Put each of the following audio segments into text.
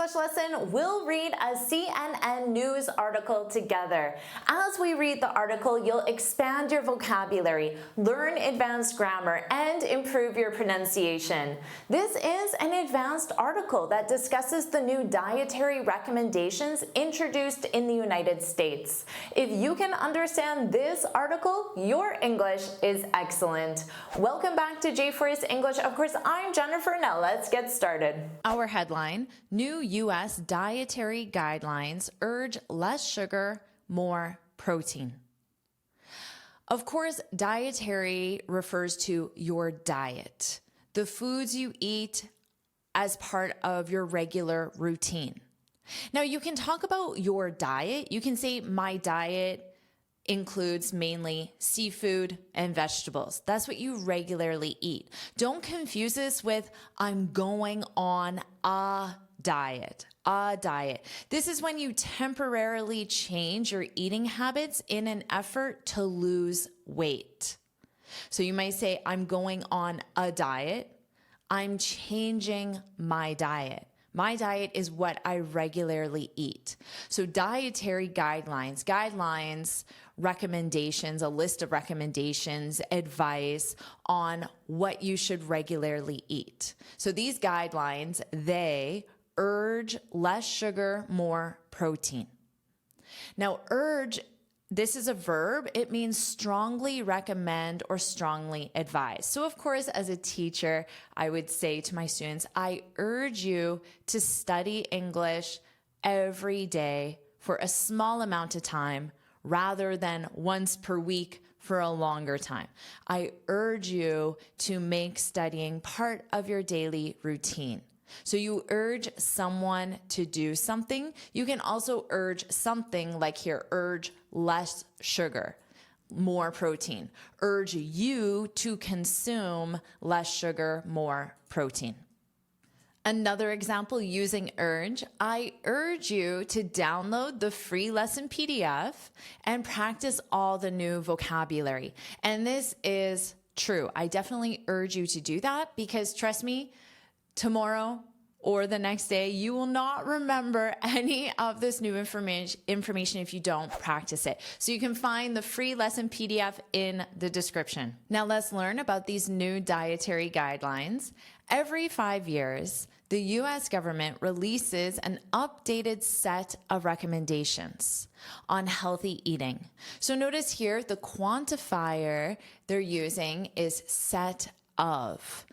English lesson, we'll read a CNN News article together. As we read the article, you'll expand your vocabulary, learn advanced grammar, and improve your pronunciation. This is an advanced article that discusses the new dietary recommendations introduced in the United States. If you can understand this article, your English is excellent. Welcome back to JForrest English. Of course, I'm Jennifer. Now let's get started. Our headline, New U.S. Dietary Guidelines Urge Less Sugar, More Protein. Of course, dietary refers to your diet, the foods you eat as part of your regular routine. Now, you can talk about your diet. You can say, my diet includes mainly seafood and vegetables. That's what you regularly eat. Don't confuse this with, I'm going on a diet. A diet. This is when you temporarily change your eating habits in an effort to lose weight. So you might say, I'm going on a diet. I'm changing my diet. My diet is what I regularly eat. So dietary guidelines, recommendations, a list of recommendations, advice on what you should regularly eat. So these guidelines, they urge less sugar, more protein. Now, urge, this is a verb. It means strongly recommend or strongly advise. So of course, as a teacher, I would say to my students, I urge you to study English every day for a small amount of time rather than once per week for a longer time. I urge you to make studying part of your daily routine. So you urge someone to do something. You can also urge something like here, urge less sugar, more protein. Urge you to consume less sugar, more protein. Another example using urge, I urge you to download the free lesson PDF and practice all the new vocabulary. And this is true. I definitely urge you to do that because trust me, tomorrow or the next day, you will not remember any of this new information if you don't practice it. So you can find the free lesson PDF in the description. Now let's learn about these new dietary guidelines. Every 5 years, the US government releases an updated set of recommendations on healthy eating. So notice here, the quantifier they're using is set of.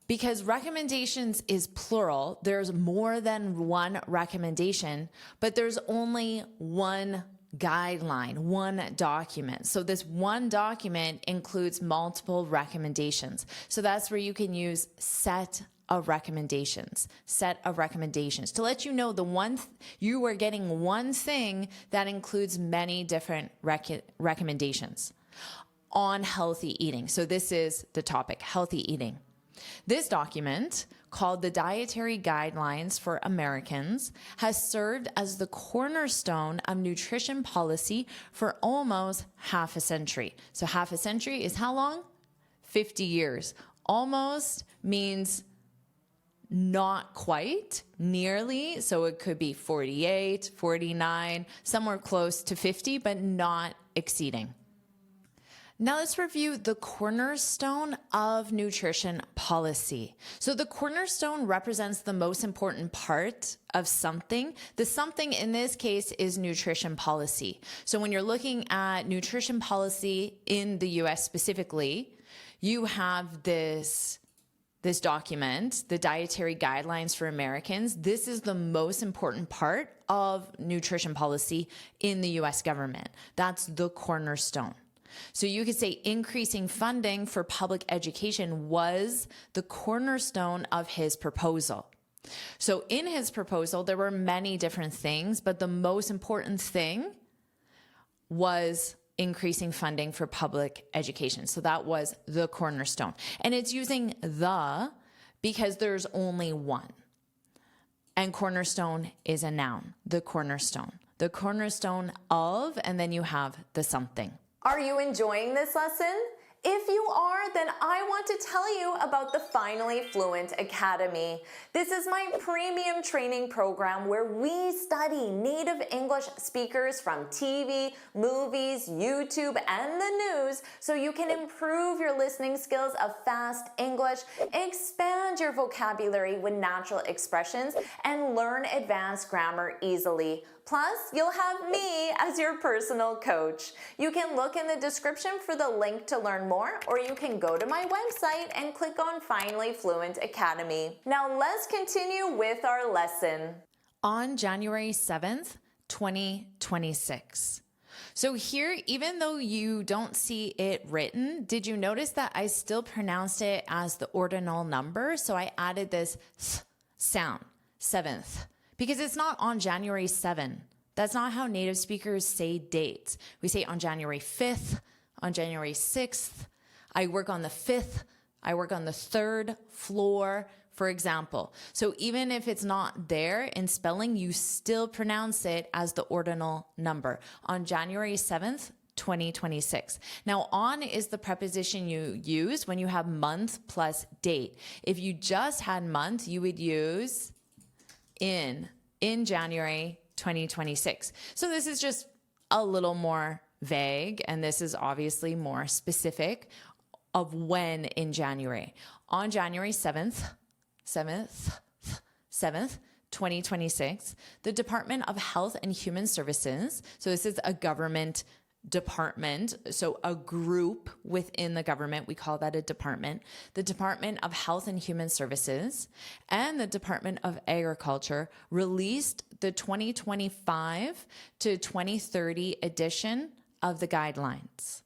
Because recommendations is plural, there's more than one recommendation, but there's only one guideline, one document. So this one document includes multiple recommendations. So that's where you can use set of recommendations to let you know you are getting one thing that includes many different recommendations on healthy eating. So this is the topic, healthy eating. This document, called the Dietary Guidelines for Americans, has served as the cornerstone of nutrition policy for almost half a century. So half a century is how long? 50 years. Almost means not quite, nearly. So it could be 48, 49, somewhere close to 50, but not exceeding. Now let's review the cornerstone of nutrition policy. So the cornerstone represents the most important part of something. The something in this case is nutrition policy. So when you're looking at nutrition policy in the US specifically, you have this document, the Dietary Guidelines for Americans. This is the most important part of nutrition policy in the US government. That's the cornerstone. So you could say increasing funding for public education was the cornerstone of his proposal. So in his proposal, there were many different things, but the most important thing was increasing funding for public education. So that was the cornerstone. And it's using the because there's only one. And cornerstone is a noun, the cornerstone. The cornerstone of, and then you have the something. Are you enjoying this lesson? If you are, then I want to tell you about the Finally Fluent Academy. This is my premium training program where we study native English speakers from TV, movies, YouTube, and the news so you can improve your listening skills of fast English, expand your vocabulary with natural expressions, and learn advanced grammar easily. Plus, you'll have me as your personal coach. You can look in the description for the link to learn more, or you can go to my website and click on Finally Fluent Academy. Now let's continue with our lesson. On January 7th, 2026. So here, even though you don't see it written, did you notice that I still pronounced it as the ordinal number? So I added this th sound, 7th. Because it's not on January 7th. That's not how native speakers say dates. We say on January 5th, on January 6th. I work on the 5th. I work on the 3rd floor, for example. So even if it's not there in spelling, you still pronounce it as the ordinal number. On January 7th, 2026. Now, on is the preposition you use when you have month plus date. If you just had month, you would use in January 2026. So this is just a little more vague, and this is obviously more specific of when in January. On January 7th, 2026, the Department of Health and Human Services, so this is a government department, so a group within the government, we call that a department. The Department of Health and Human Services and the Department of Agriculture released the 2025 to 2030 edition of the guidelines.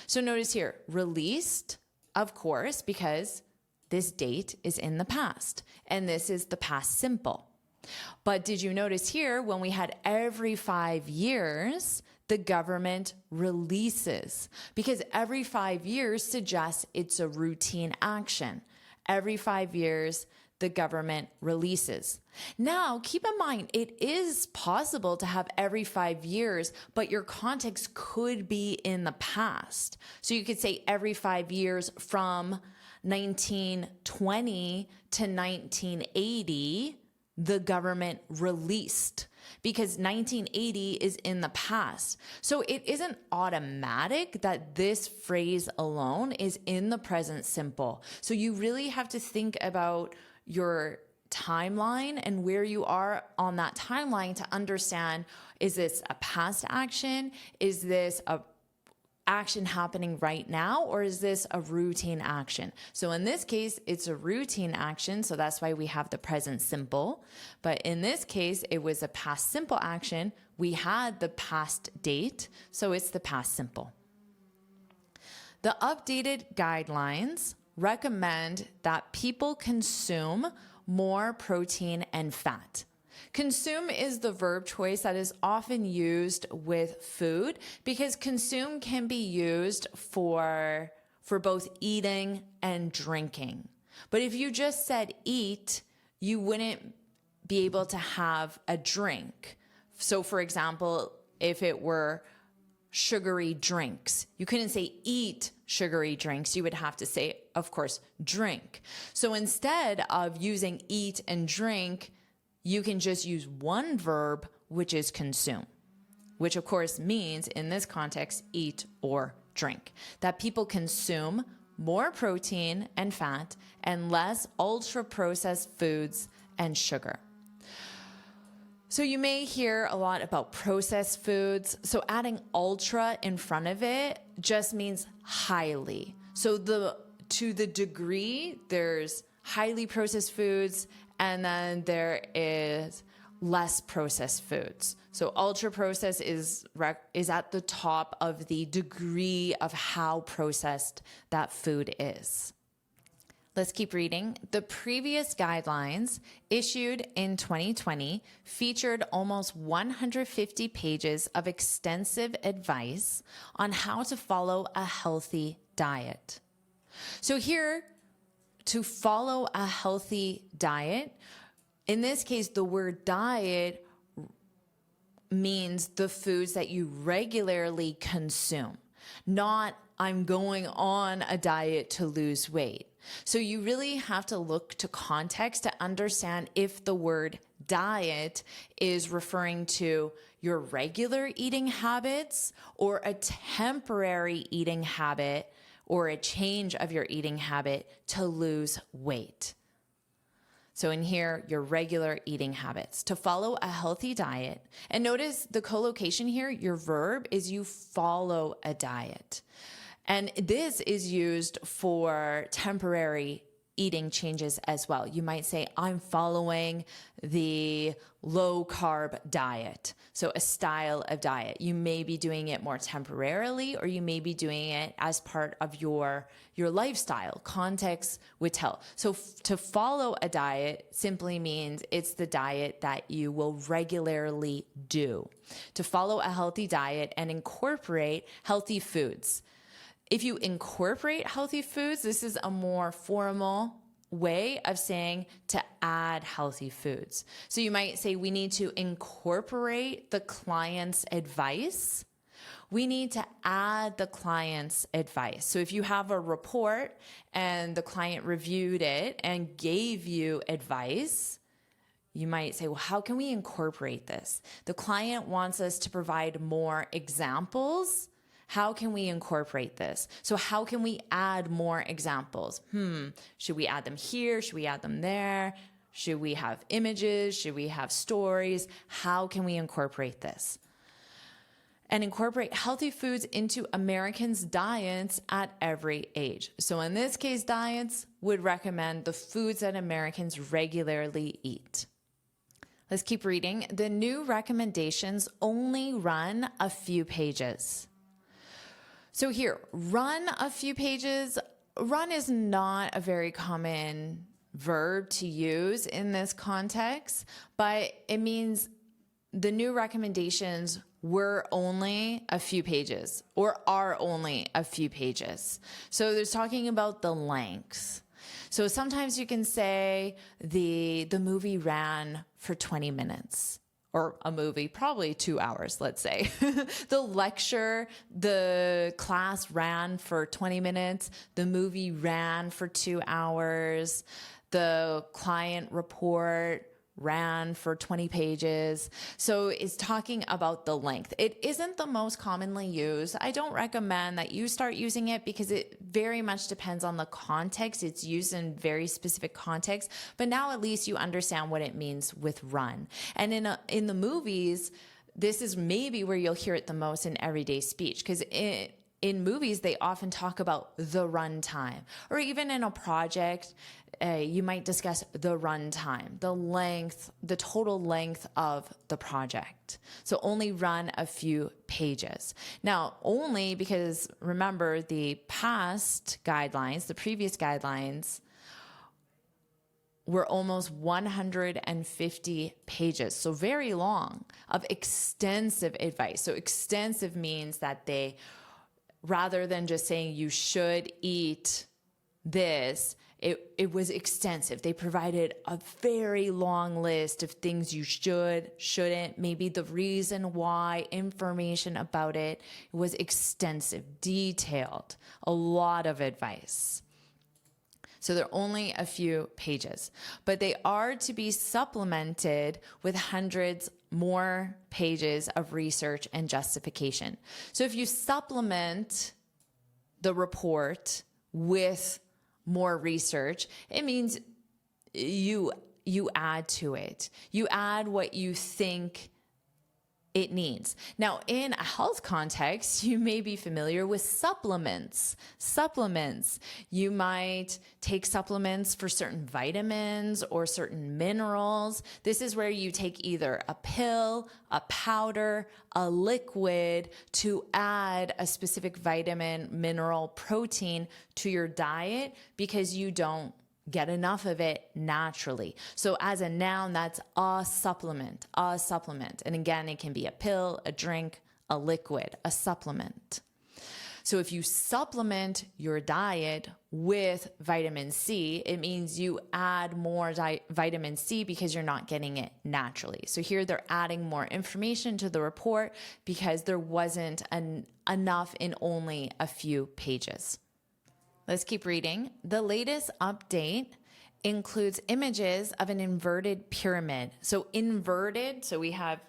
So notice here, released, of course, because this date is in the past, and this is the past simple. But did you notice here, when we had every 5 years, the government releases, because every 5 years suggests it's a routine action. Every 5 years, the government releases. Now, keep in mind, it is possible to have every 5 years, but your context could be in the past. So you could say every 5 years from 1920 to 1980, the government released, because 1980 is in the past. So it isn't automatic that this phrase alone is in the present simple. So you really have to think about your timeline and where you are on that timeline to understand, is this a past action? Is this a action happening right now, or is this a routine action? So in this case, it's a routine action, so that's why we have the present simple. But in this case, it was a past simple action. We had the past date, so it's the past simple. The updated guidelines recommend that people consume more protein and fat. Consume is the verb choice that is often used with food, because consume can be used for both eating and drinking. But if you just said eat, you wouldn't be able to have a drink. So for example, if it were sugary drinks, you couldn't say eat sugary drinks. You would have to say, of course, drink. So instead of using eat and drink, you can just use one verb, which is consume, which of course means in this context, eat or drink. That people consume more protein and fat and less ultra-processed foods and sugar. So you may hear a lot about processed foods. So adding ultra in front of it just means highly. So to the degree, there's highly processed foods, and then there is less processed foods. So ultra processed is at the top of the degree of how processed that food is. Let's keep reading. The previous guidelines issued in 2020 featured almost 150 pages of extensive advice on how to follow a healthy diet. So here, to follow a healthy diet, in this case, the word diet means the foods that you regularly consume, not I'm going on a diet to lose weight. So you really have to look to context to understand if the word diet is referring to your regular eating habits or a temporary eating habit or a change of your eating habit to lose weight. So in here, your regular eating habits. To follow a healthy diet, and notice the collocation here, your verb is you follow a diet. And this is used for temporary eating changes as well. You might say, I'm following the low carb diet. So a style of diet. You may be doing it more temporarily, or you may be doing it as part of your lifestyle. Context would tell. So to follow a diet simply means it's the diet that you will regularly do. To follow a healthy diet and incorporate healthy foods. If you incorporate healthy foods, this is a more formal way of saying to add healthy foods. So you might say we need to incorporate the client's advice. We need to add the client's advice. So if you have a report and the client reviewed it and gave you advice, you might say, well, how can we incorporate this? The client wants us to provide more examples. How can we incorporate this? So how can we add more examples? Should we add them here? Should we add them there? Should we have images? Should we have stories? How can we incorporate this? And incorporate healthy foods into Americans' diets at every age. So in this case, diets would recommend the foods that Americans regularly eat. Let's keep reading. The new recommendations only run a few pages. So here, run a few pages. Run is not a very common verb to use in this context, but it means the new recommendations were only a few pages or are only a few pages. So there's talking about the length. So sometimes you can say the movie ran for 20 minutes. Or a movie, probably 2 hours, let's say. The class ran for 20 minutes. The movie ran for 2 hours. The client report ran for 20 pages. So it's talking about the length. It isn't the most commonly used. I don't recommend that you start using it because it very much depends on the context. It's used in very specific context, but now at least you understand what it means with run. And in the movies, this is maybe where you'll hear it the most in everyday speech, because in movies, they often talk about the run time, or even in a project, you might discuss the run time, the length, the total length of the project. So only run a few pages. Now, only because remember the past guidelines, the previous guidelines were almost 150 pages. So very long of extensive advice. So extensive means that they, rather than just saying you should eat this, it was extensive. They provided a very long list of things you should, shouldn't, maybe the reason why, information about it. It was extensive, detailed, a lot of advice. So they're only a few pages, but they are to be supplemented with hundreds more pages of research and justification. So if you supplement the report with more research, it means you add to it. You add what you think it needs. Now, in a health context, you may be familiar with supplements. Supplements. You might take supplements for certain vitamins or certain minerals. This is where you take either a pill, a powder, a liquid to add a specific vitamin, mineral, protein to your diet because you don't get enough of it naturally. So as a noun, that's a supplement, a supplement. And again, it can be a pill, a drink, a liquid, a supplement. So if you supplement your diet with vitamin C, it means you add more vitamin C because you're not getting it naturally. So here they're adding more information to the report because there wasn't enough in only a few pages. Let's keep reading. The latest update includes images of an inverted pyramid. So inverted, so we have,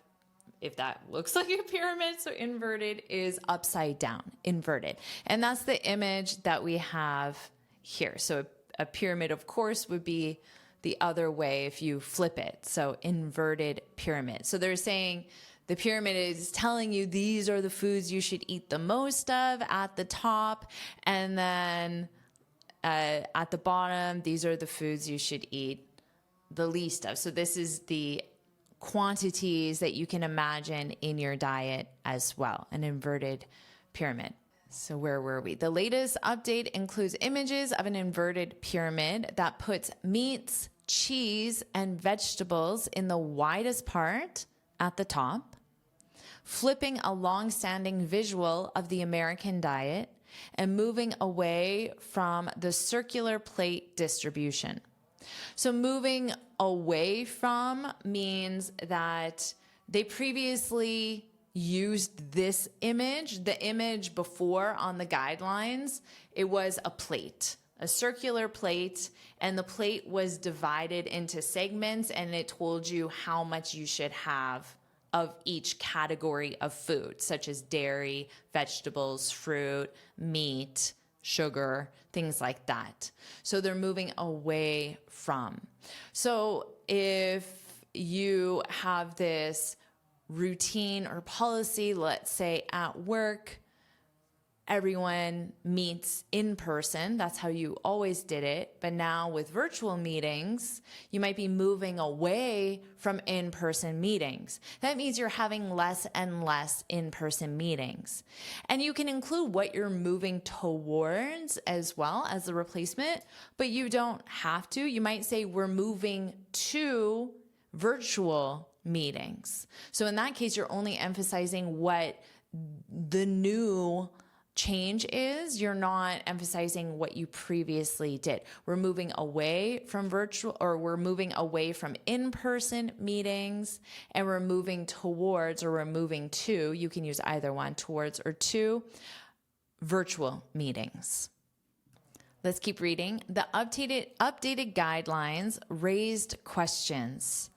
if that looks like a pyramid, so inverted is upside down, inverted. And that's the image that we have here. So a pyramid, of course, would be the other way if you flip it. So inverted pyramid. So they're saying the pyramid is telling you these are the foods you should eat the most of at the top. And then at the bottom, these are the foods you should eat the least of. So this is the quantities that you can imagine in your diet as well, an inverted pyramid. So where were we? The latest update includes images of an inverted pyramid that puts meats, cheese, and vegetables in the widest part at the top, flipping a long-standing visual of the American diet and moving away from the circular plate distribution. So moving away from means that they previously used this image. The image before on the guidelines, it was a plate, a circular plate, and the plate was divided into segments and it told you how much you should have of each category of food, such as dairy, vegetables, fruit, meat, sugar, things like that. So they're moving away from. So if you have this routine or policy, let's say at work, everyone meets in person. That's how you always did it. But now with virtual meetings, you might be moving away from in-person meetings. That means you're having less and less in-person meetings. And you can include what you're moving towards as well as the replacement, but you don't have to. You might say we're moving to virtual meetings. So in that case, you're only emphasizing what the new change is. You're not emphasizing what you previously did. We're moving away from virtual, or we're moving away from in-person meetings, and we're moving towards, or we're moving to, you can use either one, towards or to, virtual meetings. Let's keep reading. The updated guidelines raised questions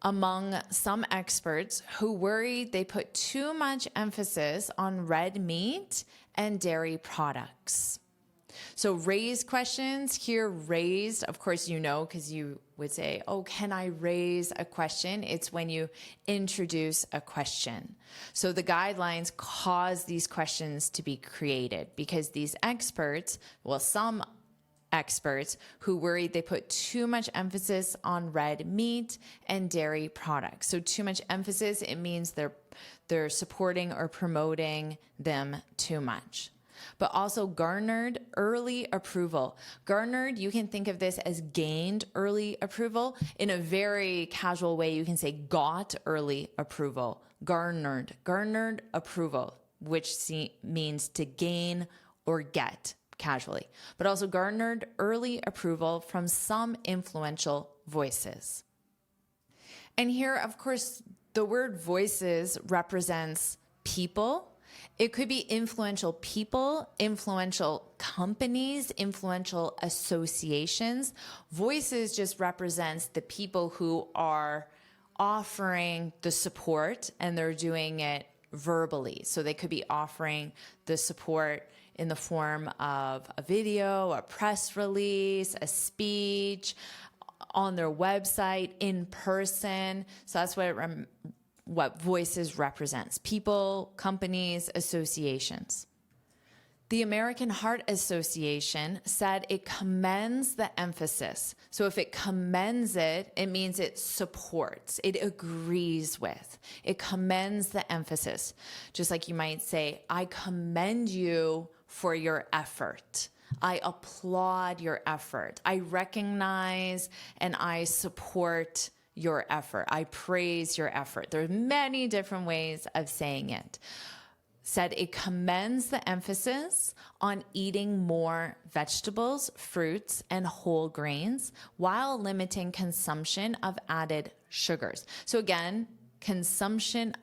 among some experts who worried they put too much emphasis on red meat and dairy products. So raised questions here, raised, of course, you know, because you would say, oh, can I raise a question? It's when you introduce a question. So the guidelines cause these questions to be created because these experts, well, some experts who worried they put too much emphasis on red meat and dairy products. So too much emphasis, it means they're supporting or promoting them too much. But also garnered early approval. Garnered, you can think of this as gained early approval. In a very casual way, you can say got early approval. Garnered approval, which means to gain or get casually, but also garnered early approval from some influential voices. And here, of course, the word voices represents people. It could be influential people, influential companies, influential associations. Voices just represents the people who are offering the support and they're doing it verbally. So they could be offering the support in the form of a video, a press release, a speech, on their website, in person. So that's what voices represents. People, companies, associations. The American Heart Association said it commends the emphasis. So if it commends it, it means it supports, it agrees with, it commends the emphasis. Just like you might say, I commend you for your effort. I applaud your effort. I recognize and I support your effort. I praise your effort. There are many different ways of saying it. said it commends the emphasis on eating more vegetables, fruits, and whole grains while limiting consumption of added sugars. So again, consumption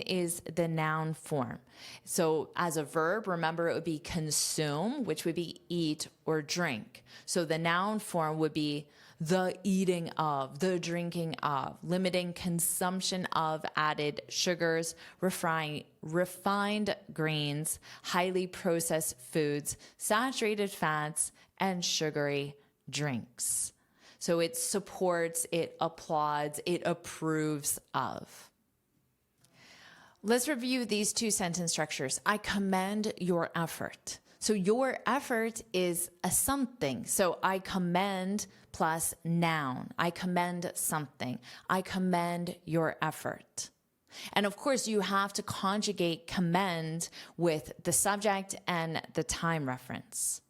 is the noun form. So as a verb, remember it would be consume, which would be eat or drink. So the noun form would be the eating of, the drinking of, limiting consumption of added sugars, refined grains, highly processed foods, saturated fats, and sugary drinks. So it supports, it applauds, it approves of. Let's review these two sentence structures. I commend your effort. So your effort is a something. So I commend plus noun. I commend something. I commend your effort. And of course, you have to conjugate commend with the subject and the time reference.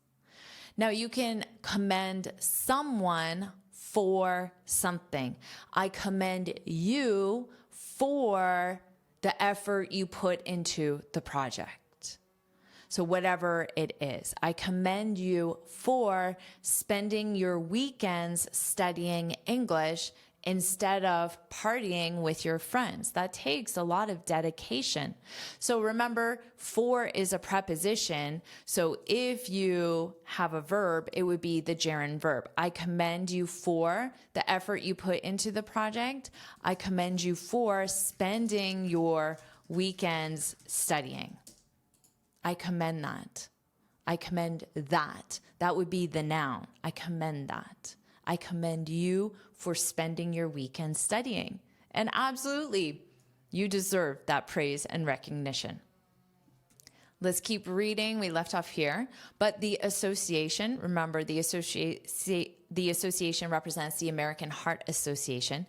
Now you can commend someone for something. I commend you for the effort you put into the project. So whatever it is, I commend you for spending your weekends studying English instead of partying with your friends. That takes a lot of dedication. So remember, for is a preposition. So if you have a verb, it would be the gerund verb. I commend you for the effort you put into the project. I commend you for spending your weekends studying. I commend that. I commend that. That would be the noun. I commend that. I commend you for spending your weekend studying. And absolutely, you deserve that praise and recognition. Let's keep reading. We left off here. But the association, remember the association represents the American Heart Association.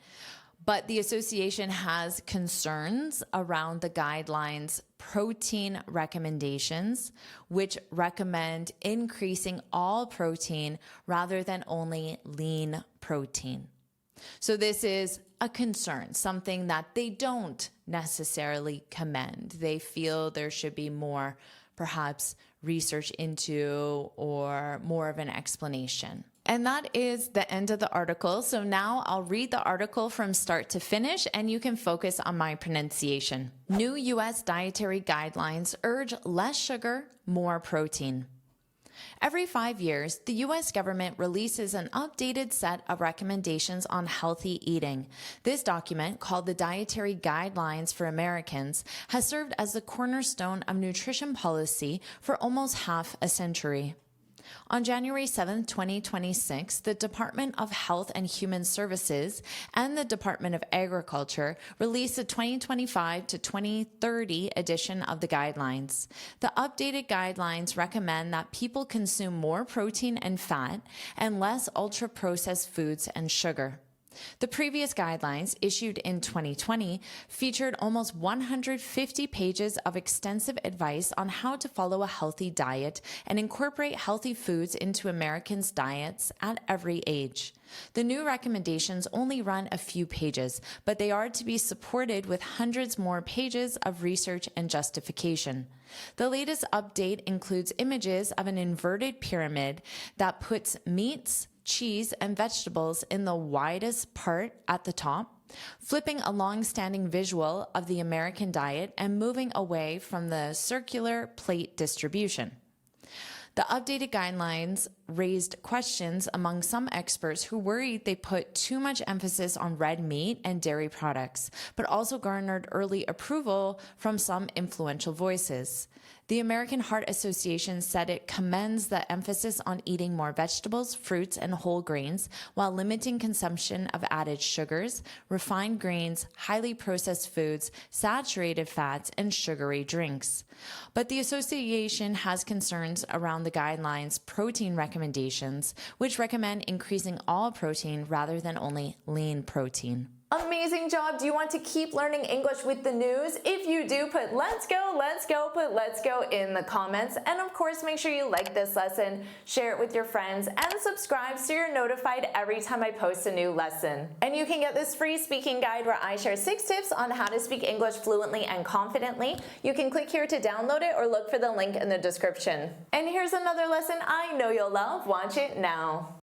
But the association has concerns around the guidelines protein recommendations, which recommend increasing all protein rather than only lean protein. So this is a concern, something that they don't necessarily commend. They feel there should be more, perhaps, research into or more of an explanation. And that is the end of the article. So now I'll read the article from start to finish and you can focus on my pronunciation. New U.S. dietary guidelines urge less sugar, more protein. Every 5 years, the U.S. government releases an updated set of recommendations on healthy eating. This document, called the Dietary Guidelines for Americans, has served as the cornerstone of nutrition policy for almost half a century. On January 7, 2026, the Department of Health and Human Services and the Department of Agriculture released the 2025 to 2030 edition of the guidelines. The updated guidelines recommend that people consume more protein and fat and less ultra-processed foods and sugar. The previous guidelines, issued in 2020, featured almost 150 pages of extensive advice on how to follow a healthy diet and incorporate healthy foods into Americans' diets at every age. The new recommendations only run a few pages, but they are to be supported with hundreds more pages of research and justification. The latest update includes images of an inverted pyramid that puts meats, cheese, and vegetables in the widest part at the top, flipping a long-standing visual of the American diet and moving away from the circular plate distribution. The updated guidelines raised questions among some experts who worried they put too much emphasis on red meat and dairy products, but also garnered early approval from some influential voices. The American Heart Association said it commends the emphasis on eating more vegetables, fruits, and whole grains while limiting consumption of added sugars, refined grains, highly processed foods, saturated fats, and sugary drinks. But the association has concerns around the guidelines' protein recommendations, which recommend increasing all protein rather than only lean protein. Amazing job! Do you want to keep learning English with the news? If you do, put let's go, put let's go in the comments. And of course, make sure you like this lesson, share it with your friends, and subscribe so you're notified every time I post a new lesson. And you can get this free speaking guide where I share 6 tips on how to speak English fluently and confidently. You can click here to download it or look for the link in the description. And here's another lesson I know you'll love. Watch it now.